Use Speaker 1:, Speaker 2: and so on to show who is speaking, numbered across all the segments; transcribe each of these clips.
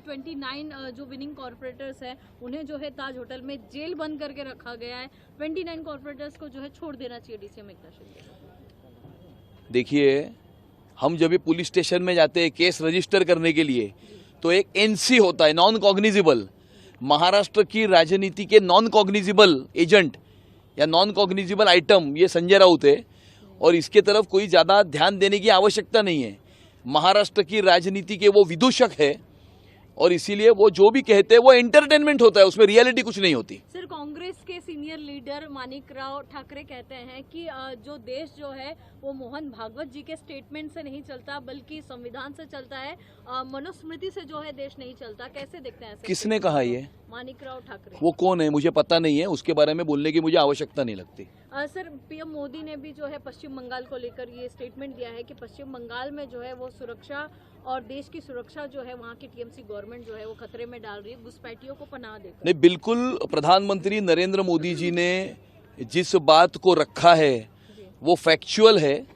Speaker 1: 29 जो winning corporators हैं उन्हें जो है ताज होटल में जेल बंद करके रखा गया है। 29 कॉर्पोरेटर्स को जो है छोड़ देना चाहिए डीसीएम एकनाथ शिंदे।
Speaker 2: देखिए, हम जब भी पुलिस स्टेशन में जाते हैं केस रजिस्टर करने के लिए तो एक एनसी होता है, नॉन कॉग्निजिबल। महाराष्ट्र की राजनीति के नॉन कॉग्निजिबल एजेंट या नॉन कॉग्निजिबल आइटम ये संजय राउत है और इसके तरफ कोई ज़्यादा ध्यान देने की आवश्यकता नहीं है। महाराष्ट्र की राजनीति के वो विदूषक है और इसीलिए वो जो भी कहते हैं वो एंटरटेनमेंट होता है, उसमें रियलिटी कुछ नहीं होती।
Speaker 1: सर, कांग्रेस के सीनियर लीडर माणिकराव ठाकरे कहते हैं कि जो देश जो है वो मोहन भागवत जी के स्टेटमेंट से नहीं चलता बल्कि संविधान से चलता है, मनुस्मृति से जो है देश नहीं चलता। कैसे देखते हैं?
Speaker 2: किसने कहा ये?
Speaker 1: माणिकराव ठाकरे।
Speaker 2: वो कौन है मुझे पता नहीं है, उसके बारे में बोलने की मुझे आवश्यकता नहीं लगती।
Speaker 1: सर, पीएम मोदी ने भी जो है पश्चिम बंगाल को लेकर ये स्टेटमेंट दिया है कि पश्चिम बंगाल में जो है वो सुरक्षा और देश की सुरक्षा जो है वहाँ की टीएमसी गवर्नमेंट जो है वो खतरे में डाल रही है घुसपैठियों को पनाह देकर।
Speaker 2: नहीं, बिल्कुल प्रधानमंत्री नरेंद्र मोदी जी ने जिस बात को रखा है वो फैक्चुअल है।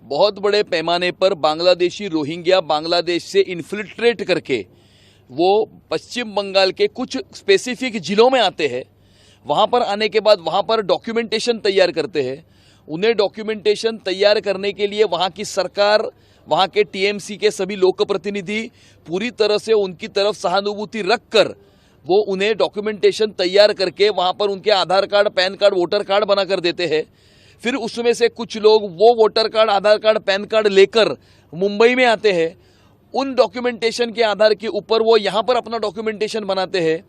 Speaker 2: बहुत बड़े पैमाने पर बांग्लादेशी रोहिंग्या बांग्लादेश से इन्फिल्ट्रेट करके वो पश्चिम बंगाल के कुछ स्पेसिफिक जिलों में आते हैं। वहाँ पर आने के बाद वहाँ पर डॉक्यूमेंटेशन तैयार करते हैं। उन्हें डॉक्यूमेंटेशन तैयार करने के लिए वहाँ की सरकार, वहाँ के टीएमसी के सभी लोक प्रतिनिधि पूरी तरह से उनकी तरफ सहानुभूति रखकर वो उन्हें डॉक्यूमेंटेशन तैयार करके वहाँ पर उनके Aadhaar card, PAN card, voter card बना कर देते हैं। फिर उसमें से कुछ लोग वो वोटर कार्ड, आधार कार्ड, पैन कार्ड लेकर मुंबई में आते हैं। उन डॉक्यूमेंटेशन के आधार के ऊपर वो यहाँ पर अपना डॉक्यूमेंटेशन बनाते हैं।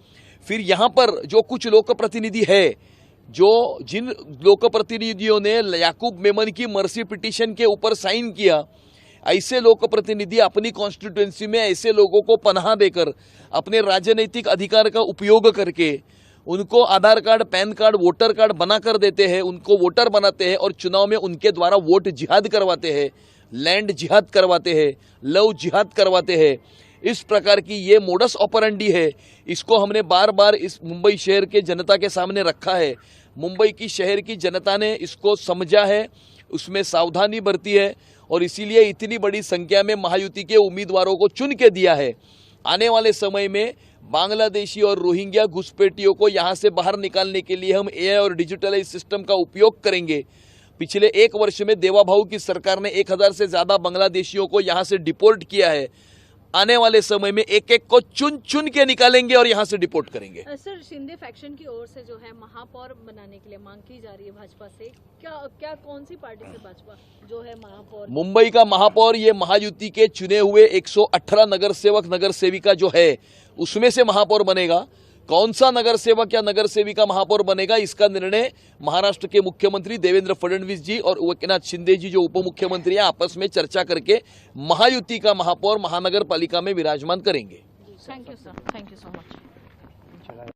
Speaker 2: फिर यहाँ पर जो कुछ लोक प्रतिनिधि है, जिन लोक प्रतिनिधियों ने याकूब मेमन की मर्सी पिटीशन के ऊपर साइन किया, ऐसे लोक प्रतिनिधि अपनी कॉन्स्टिट्यूएंसी में ऐसे लोगों को पनाह देकर अपने राजनीतिक अधिकार का उपयोग करके उनको Aadhaar card, PAN card, voter card बना कर देते हैं, उनको वोटर बनाते हैं और चुनाव में उनके द्वारा वोट जिहाद करवाते हैं, लैंड जिहाद करवाते हैं, लव जिहाद करवाते हैं। इस प्रकार की ये मोडस ऑपरेंडी है। इसको हमने बार बार इस मुंबई शहर के जनता के सामने रखा है। मुंबई की शहर की जनता ने इसको समझा है, उसमें सावधानी बरती है और इसीलिए इतनी बड़ी संख्या में महायुति के उम्मीदवारों को चुन के दिया है। आने वाले समय में बांग्लादेशी और रोहिंग्या घुसपैठियों को यहाँ से बाहर निकालने के लिए हम एआई और डिजिटलाइज सिस्टम का उपयोग करेंगे। पिछले 1 वर्ष में देवाभाऊ की सरकार ने 1000 से ज़्यादा बांग्लादेशियों को यहाँ से डिपोर्ट किया है। आने वाले समय में एक एक को चुन चुन के निकालेंगे और यहाँ से डिपोर्ट करेंगे।
Speaker 1: सर, शिंदे फैक्शन की ओर से जो है महापौर बनाने के लिए मांग की जा रही है भाजपा से। क्या कौन सी पार्टी से भाजपा जो है महापौर?
Speaker 2: मुंबई का महापौर ये महायुति के चुने हुए 118 नगर सेवक नगर सेविका जो है उसमें से महापौर बनेगा। कौन सा नगर सेवक या नगर सेविका महापौर बनेगा इसका निर्णय महाराष्ट्र के मुख्यमंत्री देवेंद्र फडणवीस जी और एकनाथ शिंदे जी जो उप मुख्यमंत्री हैं आपस में चर्चा करके महायुति का महापौर महानगर पालिका में विराजमान करेंगे।
Speaker 1: Thank you sir, thank you so much.